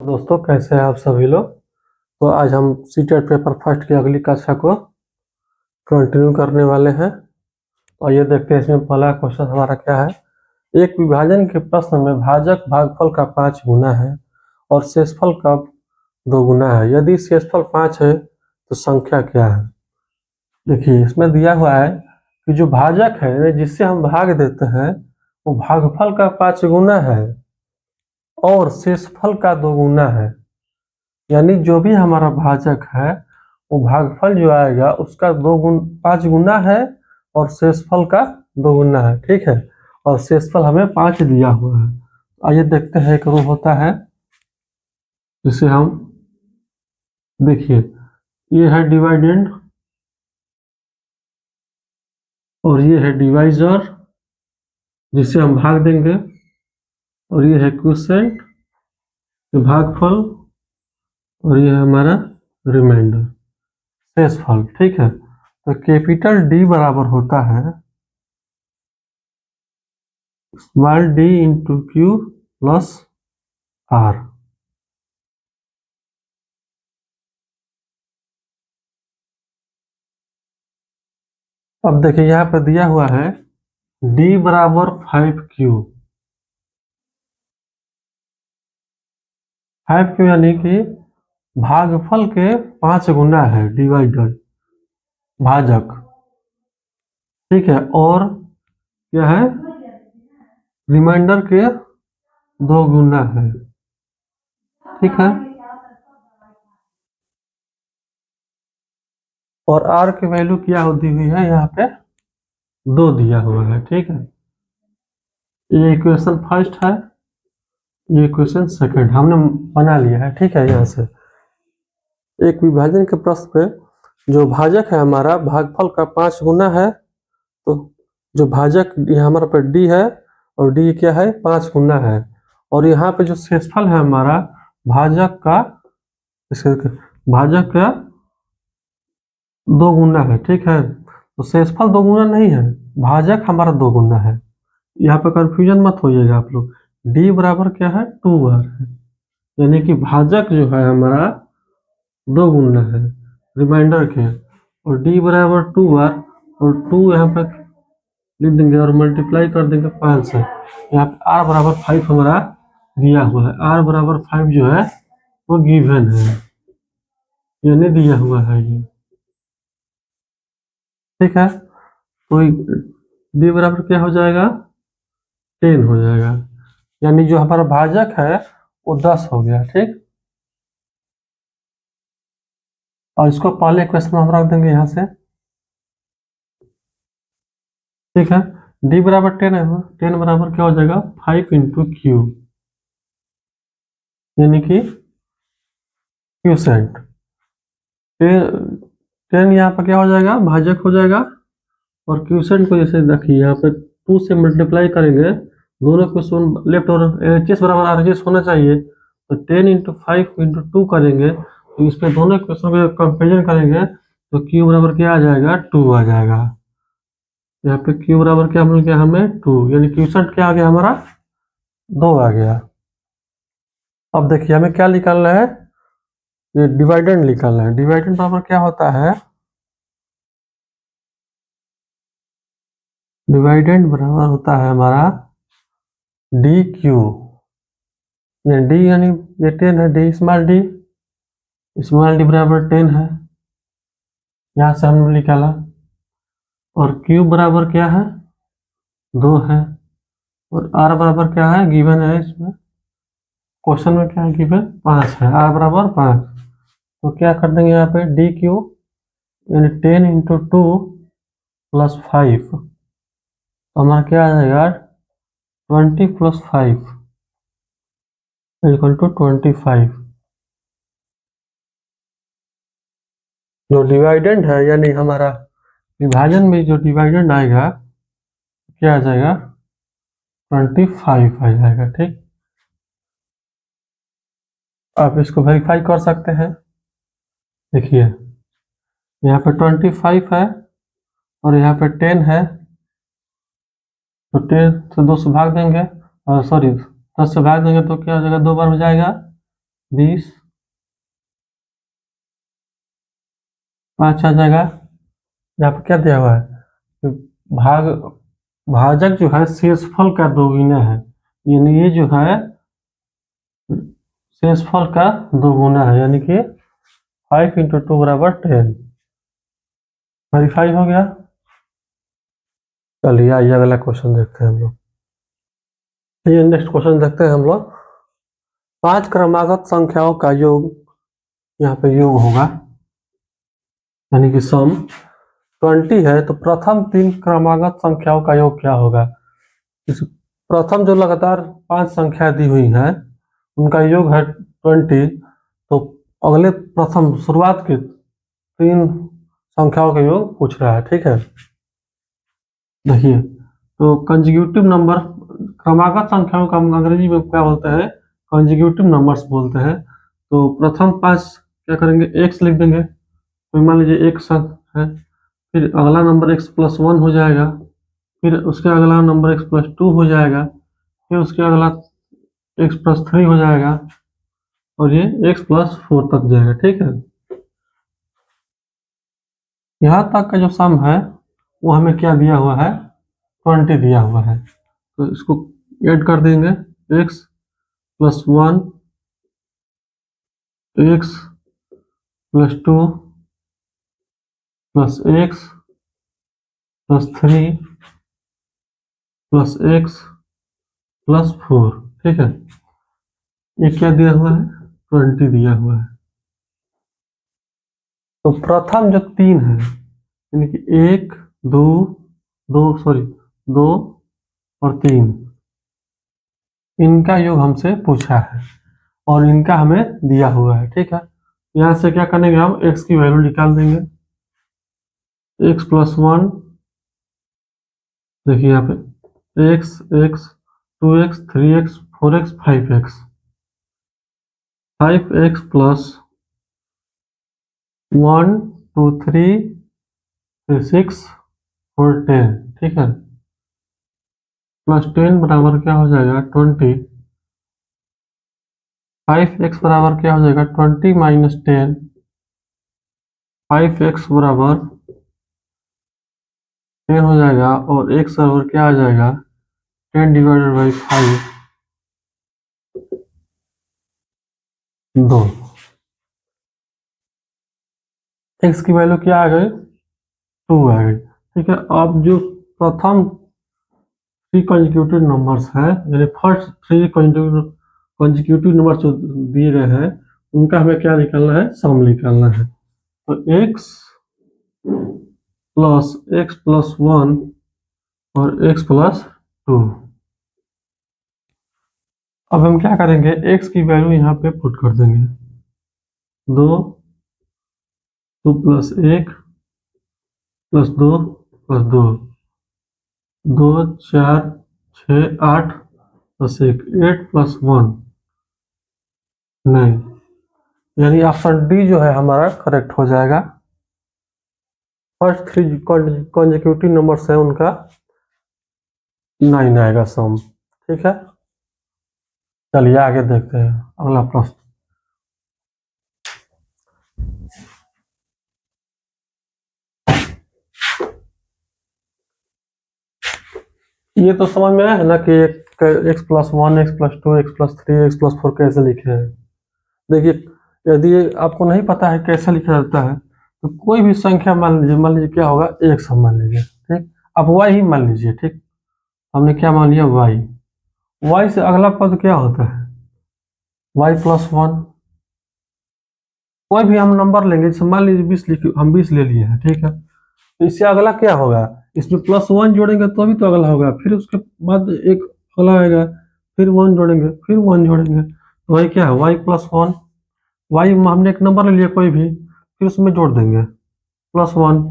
दोस्तों, कैसे हैं आप सभी लोग। तो आज हम सीटेट पेपर फर्स्ट की अगली कक्षा को कंटिन्यू करने वाले हैं। तो आइए देखते हैं इसमें पहला क्वेश्चन हमारा क्या है। एक विभाजन के प्रश्न में भाजक भागफल का 5 गुना है और शेषफल का 2 गुना है। यदि शेषफल 5 है तो संख्या क्या है। देखिए, इसमें दिया हुआ है कि जो भाजक है जिससे हम भाग देते हैं वो भागफल का 5 गुना है और शेषफल का 2 गुना है। यानी जो भी हमारा भाजक है वो भागफल जो आएगा उसका 5 गुना है और शेषफल का 2 गुना है। ठीक है, और शेषफल हमें 5 दिया हुआ है। आइए देखते हैं एक रूप होता है जिसे हम देखिए, ये है डिवाइडेंड और ये है डिवाइजर जिसे हम भाग देंगे, और ये है क्वोशिएंट भागफल, और ये है हमारा रिमाइंडर शेषफल। ठीक है, तो कैपिटल डी बराबर होता है small D into Q plus R. अब देखिए, यहाँ पे दिया हुआ है d बराबर 5q। 5q यानी कि भागफल के 5 गुना है डिवाइडर भाजक। ठीक है, और क्या है, रिमाइंडर के 2 गुना है। ठीक है, और r की वैल्यू क्या दी हुई है, यहाँ पे 2 दिया हुआ है। ठीक है, ये इक्वेशन फर्स्ट है, ये इक्वेशन सेकंड हमने बना लिया है। ठीक है, यहाँ से एक विभाजन के प्रश्न पे जो भाजक है हमारा भागफल का 5 गुना है, तो जो भाजक हमारा पे डी है और डी क्या है 5 गुना है, और यहाँ पे जो शेषफल है हमारा भाजक का भाजक का 2 गुना है। ठीक है, तो शेषफल 2 गुना नहीं है, भाजक हमारा 2 गुना है। यहाँ पे कंफ्यूजन मत होइएगा आप लोग। डी बराबर क्या है 2r है, यानी कि भाजक जो है हमारा 2 गुना है रिमाइंडर के, और डी बराबर 2r, और 2 यहाँ पे लिख देंगे और मल्टीप्लाई कर देंगे 5 से। यहाँ पे r बराबर 5 हमारा दिया हुआ है। r बराबर 5 जो है वो गिवन है, यानी दिया हुआ है ये। ठीक है, तो d बराबर क्या हो जाएगा 10 हो जाएगा, यानी जो हमारा भाजक है वो 10 हो गया। ठीक, और इसको पहले क्वेश्चन में हम रख देंगे यहाँ से। ठीक है, d बराबर 10 है, 10 बराबर क्या हो जाएगा 5 इंटू क्यू, यानी कि क्यूसेंट। 10 यहाँ पर क्या हो जाएगा भाजक हो जाएगा, और क्यूसेंट को जैसे रखिए यहाँ पे 2 से मल्टीप्लाई करेंगे, दोनों क्वेश्चन लेफ्ट और एच बराबर आर होना चाहिए, तो 10 इंटू 5 इंटू 2 करेंगे, तो इस पे दोनों क्वेश्चन को कंपेरिजन करेंगे तो क्यू बराबर क्या आ जाएगा 2 आ जाएगा। यहाँ पे क्यू बराबर क्या मिल गया हमें 2, यानी क्यूसेंट क्या आ गया हमारा 2 आ गया। अब देखिए हमें क्या निकालना है, ये डिवाइडेंड निकालना है। डिवाइडेंड बराबर क्या होता है, डिवाइडेंड बराबर होता है हमारा डी क्यू, डी यानी ये 10 है, डी स्मॉल डी बराबर 10 है, यहाँ से हमने निकाला, और क्यू बराबर क्या है 2 है, और आर बराबर क्या है गिवन है, इसमें क्वेश्चन में क्या है गिवन 5 है, आर बराबर 5। तो क्या कर देंगे यहाँ पे डी क्यू यानी 10 इंटू 2 प्लस 5, तो हमारा क्या आ जाएगा 20 प्लस 5 इक्वल टू 25। जो डिवाइडेंड है यानी हमारा विभाजन में जो डिवाइडेंड आएगा क्या आ जाएगा 25 आ जाएगा। ठीक, आप इसको वेरीफाई कर सकते हैं। देखिए यहाँ पे 25 है और यहाँ पे 10 है, तो 10 से 2 से भाग देंगे, सॉरी 10 से भाग देंगे तो क्या हो जाएगा 2 बार हो जाएगा 20 5 आ जाएगा। यहाँ पे क्या दिया हुआ है कि भाग भाजक जो है शेषफल का दोगुना है, यानी ये जो है शेषफल का दोगुना है, यानी कि 5 × 2 = 10। वेरीफाई हो गया। चलिए आइए अगला क्वेश्चन देखते हैं हम लोग। ये नेक्स्ट क्वेश्चन देखते हैं हम लोग। 5 क्रमागत संख्याओं का योग, यहाँ पे योग होगा यानी कि सम 20 है, तो प्रथम 3 क्रमागत संख्याओं का योग क्या होगा। इस प्रथम जो लगातार 5 संख्या दी हुई है उनका योग है 20, तो अगले प्रथम शुरुआत के 3 संख्याओं का योग पूछ रहा है। ठीक है, देखिए तो कंजिक्यूटिव नंबर, क्रमागत संख्याओं का हम अंग्रेजी में क्या बोलते हैं, कंजिक्यूटिव नंबर्स बोलते हैं। तो प्रथम 5 क्या करेंगे, x लिख देंगे, तो मान लीजिए x है, फिर अगला नंबर x+1 हो जाएगा, फिर उसके अगला नंबर x+2 हो जाएगा, फिर उसके अगला x+3 हो जाएगा, और ये x+4 तक जाएगा। ठीक है, यहाँ तक का जो सम है वो हमें क्या दिया हुआ है, 20 दिया हुआ है। तो इसको ऐड कर देंगे, x+1 x+2 x+3 x+4। ठीक है, ये क्या दिया हुआ है, 20 दिया हुआ है। तो प्रथम जो 3 है यानी कि 1 2 2 और 3, इनका योग हमसे पूछा है और इनका हमें दिया हुआ है। ठीक है, यहाँ से क्या करेंगे, हम x की वैल्यू निकाल देंगे। x+1, देखिए यहाँ पे x 2x 3x 4x 5x 5x + 1 2 3 6 4 10। ठीक है, +10 बराबर क्या हो जाएगा, 20। 5x बराबर क्या हो जाएगा, 20 - 10। 5x बराबर 10 हो जाएगा, और x बराबर क्या आ जाएगा, 10/5 2। x की वैल्यू क्या आ गई, 2 आ गई। ठीक है, अब जो प्रथम 3 कंजिक्यूटिव नंबर्स है, यानी फर्स्ट 3 कंजिक्यूटिव नंबर जो दिए गए हैं उनका हमें क्या निकालना है, सम निकालना है। तो x + x+1 और x+2। अब हम क्या करेंगे, x की वैल्यू यहाँ पे पुट कर देंगे, 2 + 1 + 2 + 2 2 4 6 8 + 1 8 + 1 9, यानी ऑप्शन डी जो है हमारा करेक्ट हो जाएगा। फर्स्ट 3 कॉन्जिक्यूटिव नंबर्स है उनका 9 आएगा सम। ठीक है, चलिए आगे देखते हैं अगला प्रश्न। ये तो समझ में आया है ना कि x+1 x+2 x+3 x+4 कैसे लिखे हैं। देखिए, यदि आपको नहीं पता है कैसे लिखा जाता है, तो कोई भी संख्या मान लीजिए क्या होगा, एक सम मान लीजिए। ठीक, अब y ही मान लीजिए। ठीक, हमने क्या मान लिया, y से अगला पद क्या होता है, y+1। कोई भी हम नंबर लेंगे, जैसे मान लीजिए 20 लिखे, हम 20 ले लिए हैं। ठीक है, तो इससे अगला क्या होगा, इसमें +1 जोड़ेंगे तो भी तो अगला होगा, फिर उसके बाद एक अगला आएगा, फिर 1 जोड़ेंगे, फिर 1 जोड़ेंगे, तो वही क्या है, y+1। y हमने एक नंबर ले लिया कोई भी, फिर उसमें जोड़ देंगे +1,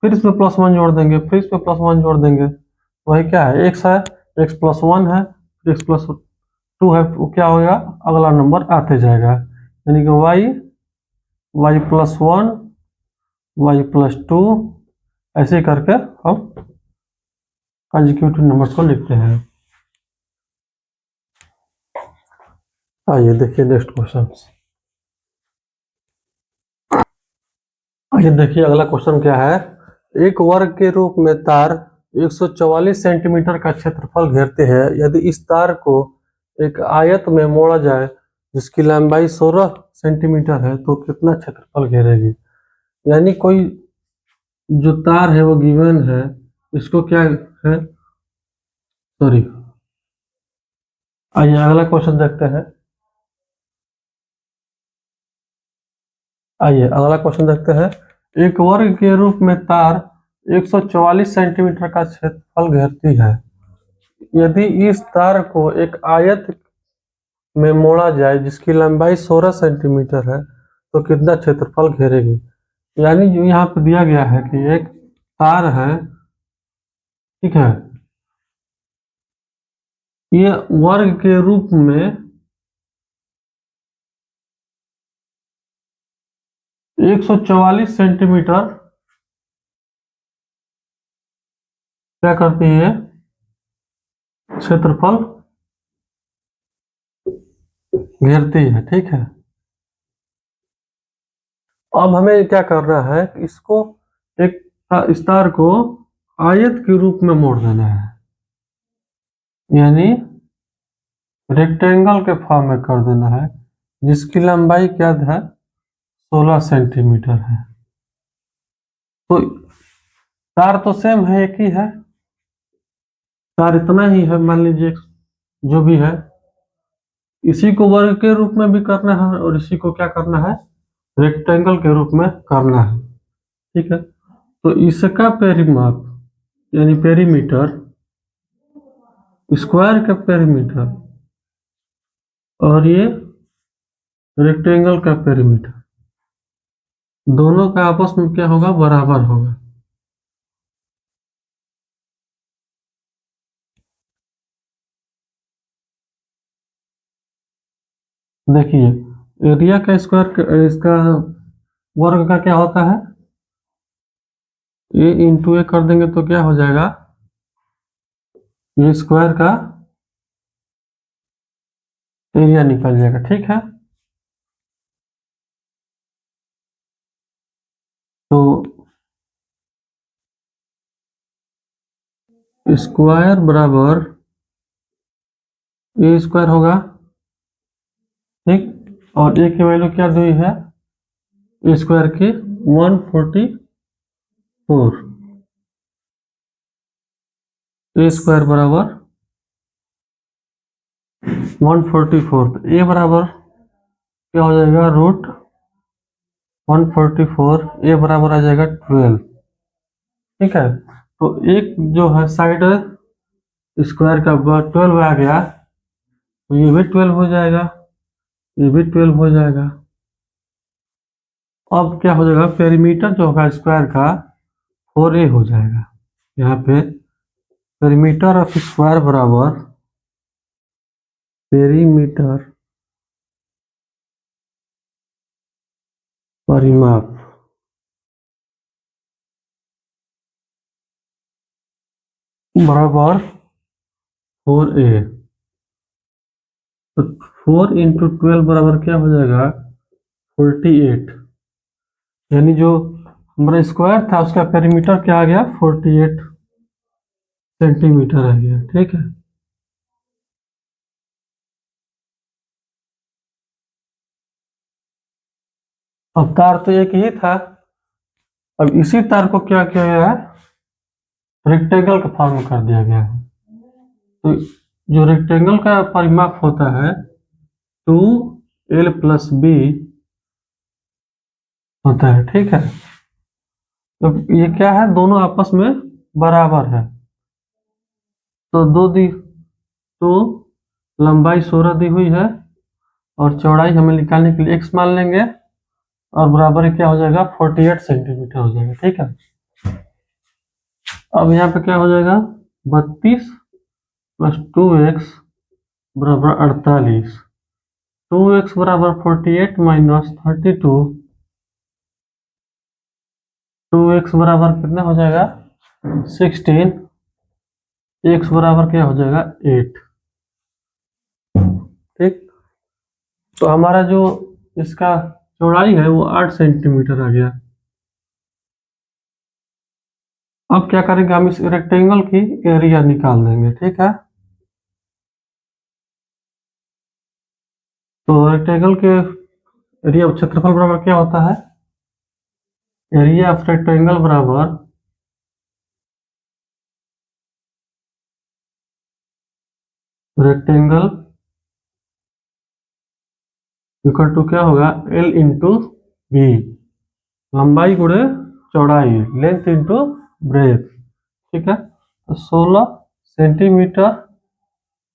फिर इसमें +1 जोड़ देंगे, फिर इसमें +1 जोड़ देंगे, तो वही क्या है, x है, x+1 है, फिर x+2 है, वो क्या होगा, अगला नंबर आते जाएगा, यानी कि y+1 y+2 ऐसे करके हम कंजिक्यूटिव नंबर्स को लिखते हैं। आइए देखिए नेक्स्ट क्वेश्चन। आइए देखिए अगला क्वेश्चन क्या है। एक वर्ग के रूप में तार 144 सेंटीमीटर का क्षेत्रफल घेरते हैं। यदि इस तार को एक आयत में मोड़ा जाए जिसकी लंबाई 16 सेंटीमीटर है तो कितना क्षेत्रफल घेरेगी। यानी कोई जो तार है वो गिवन है, इसको क्या है, सॉरी, आइए अगला क्वेश्चन देखते हैं। आइए अगला क्वेश्चन देखते हैं। एक वर्ग के रूप में तार 144 सेंटीमीटर का क्षेत्रफल घेरती है। यदि इस तार को एक आयत में मोड़ा जाए जिसकी लंबाई 16 सेंटीमीटर है तो कितना क्षेत्रफल घेरेगी। यानी जो यहाँ पे दिया गया है कि एक तार है, ठीक है, ये वर्ग के रूप में 144 सेंटीमीटर क्या करती है, क्षेत्रफल घेरती है, ठीक है। अब हमें क्या करना है, इसको एक इस तार को आयत के रूप में मोड़ देना है, यानी रेक्टेंगल के फॉर्म में कर देना है, जिसकी लंबाई क्या है, 16 सेंटीमीटर है। तो तार तो सेम है, एक ही है, तार इतना ही है, मान लीजिए जो भी है, इसी को वर्ग के रूप में भी करना है और इसी को क्या करना है, रेक्टेंगल के रूप में करना है, ठीक है। तो इसका परिमाप यानी पेरीमीटर, स्क्वायर का पेरीमीटर और ये रेक्टेंगल का पेरीमीटर, दोनों का आपस में क्या होगा, बराबर होगा। देखिए एरिया का स्क्वायर, इसका वर्ग का क्या होता है, ए इंटू ए कर देंगे तो क्या हो जाएगा, ये स्क्वायर का एरिया निकल जाएगा, ठीक है। तो स्क्वायर बराबर ए स्क्वायर होगा, ठीक, और ए की वैल्यू क्या दी है, ए स्क्वायर की 144, ए स्क्वायर बराबर 144, तो ए बराबर क्या हो जाएगा, रूट 144, ए बराबर आ जाएगा 12, ठीक है। तो एक जो है साइड स्क्वायर का 12 आ गया, तो ये भी 12 हो जाएगा, ये भी 12 हो जाएगा। अब क्या हो जाएगा, पेरीमीटर जो होगा स्क्वायर का 4a हो जाएगा। यहाँ पे पेरीमीटर ऑफ स्क्वायर बराबर पेरीमीटर परिमाप बराबर 4a, तो 4 इंटू 12 बराबर क्या हो जाएगा, 48, यानी जो हमारा स्क्वायर था उसका पेरीमीटर क्या आ गया, 48 सेंटीमीटर आ गया, ठीक है। अब तार तो एक ही था, अब इसी तार को क्या किया गया है, रेक्टेंगल का फॉर्म कर दिया गया है। तो जो रेक्टेंगल का परिमाप होता है 2l प्लस बी होता है, ठीक है। तो ये क्या है, दोनों आपस में बराबर है, तो तो लंबाई 16 दी हुई है और चौड़ाई हमें निकालने के लिए x मान लेंगे, और बराबर क्या हो जाएगा, 48 सेंटीमीटर हो जाएगा, ठीक है। अब यहाँ पे क्या हो जाएगा, 32 प्लस 2x बराबर 48, 2x बराबर 48 माइनस 32, 2x बराबर कितना हो जाएगा, 16, x बराबर क्या हो जाएगा, 8, ठीक। तो हमारा जो इसका चौड़ाई है वो 8 सेंटीमीटर आ गया। अब क्या करेंगे, हम इस रेक्टेंगल की एरिया निकाल देंगे, ठीक है। तो रेक्टेंगल के एरिया क्षेत्रफल बराबर क्या होता है, एरिया ऑफ रेक्टेंगल बराबर रेक्टेंगल इक्वल टू क्या होगा, एल इंटू बी, लंबाई गुणे चौड़ाई, लेंथ इंटू ब्रेथ, ठीक है। तो 16 सेंटीमीटर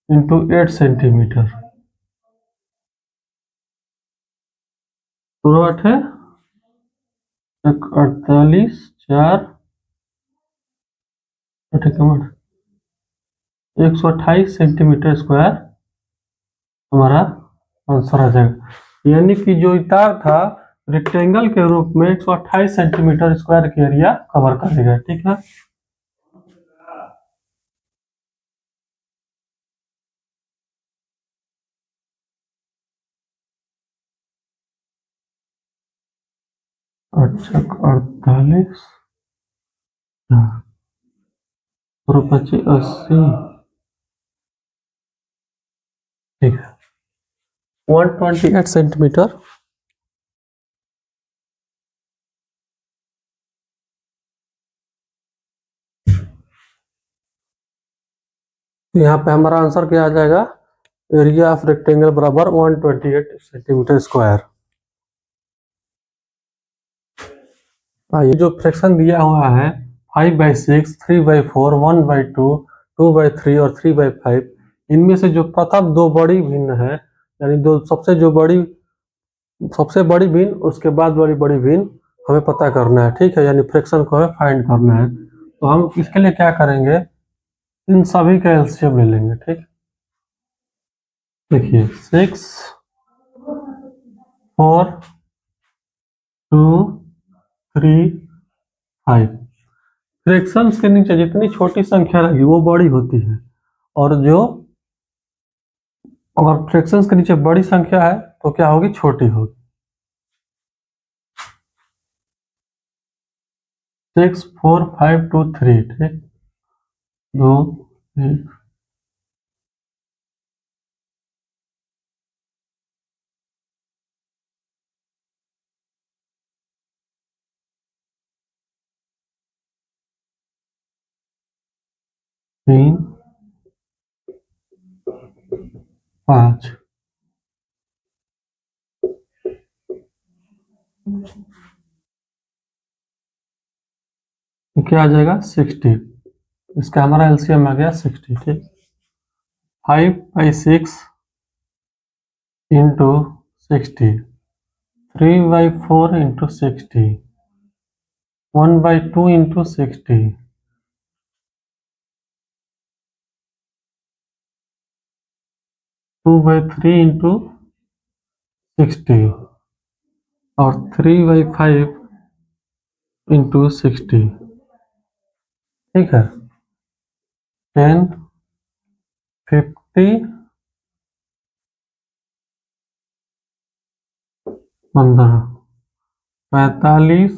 इंटू 8 सेंटीमीटर, पूरा है 48, 4 128 सेंटीमीटर स्क्वायर हमारा आंसर आ जाएगा। यानी कि जो इतार था रेक्टेंगल के रूप में 128 सेंटीमीटर स्क्वायर की एरिया कवर करेगा, ठीक है। अच्छा 48 और 25 80, ठीक है, 128 सेंटीमीटर। तो यहाँ पे हमारा आंसर क्या आ जाएगा, एरिया ऑफ रेक्टेंगल बराबर 128 सेंटीमीटर स्क्वायर। ये जो फ्रैक्शन दिया हुआ है 5/6, 3/4, 1/2, 2/3 और 3/5, इनमें से जो प्रथम दो बड़ी भिन्न है, यानी दो सबसे बड़ी भिन्न उसके बाद वाली बड़ी भिन्न हमें पता करना है, ठीक है, यानी फ्रैक्शन को हमें फाइंड करना है। तो हम इसके लिए क्या करेंगे, इन सभी का एलसीएम ले लेंगे, ठीक। देखिए 6, 4, 2, 3, 5, फ्रैक्शंस के नीचे जितनी छोटी संख्या रहेगी वो बड़ी होती है, और जो अगर फ्रैक्शंस के नीचे बड़ी संख्या है तो क्या होगी, छोटी होगी। 6, 4, 5, 2, 3, ठीक, 2, 1, 3, 5, तो क्या आ जाएगा 60, इसका हमारा एलसीएम आ गया 60, ठीक। 5/6 इंटू 60, 3/4 इंटू 60, 1/2 इंटू 60, 2/3 इंटू 60 और 3/5 इंटू 60, ठीक है। 10, 50, 15, 45,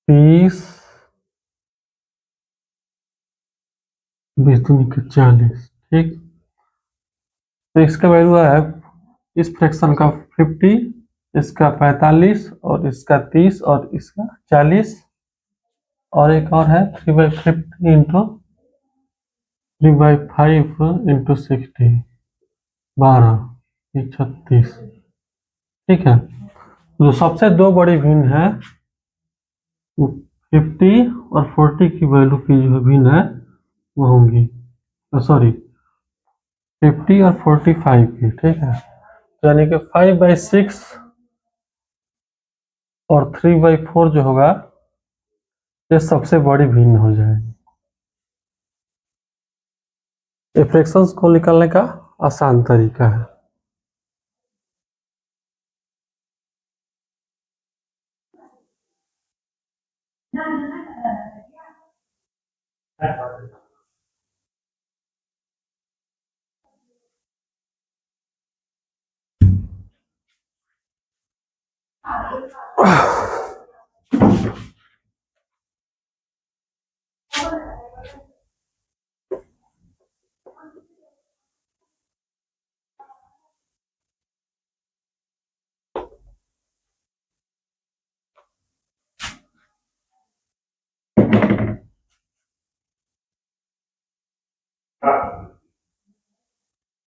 30, 20 दूनी के 40, ठीक। तो इसका वैल्यू है इस फ्रैक्शन का 50, इसका 45 और इसका 30 और इसका 40, और एक और है 3/50 इंटू 3/5 इंटू 60, 12, 36, ठीक है। जो सबसे दो बड़ी भिन्न है 50 और 40 की वैल्यू की जो भिन्न है वो होंगी, सॉरी 50 और 45 की, ठीक है। तो यानी कि 5/6 और 3/4 जो होगा ये सबसे बड़ी भिन्न हो जाएगी। ये फ्रैक्शंस को निकालने का आसान तरीका है।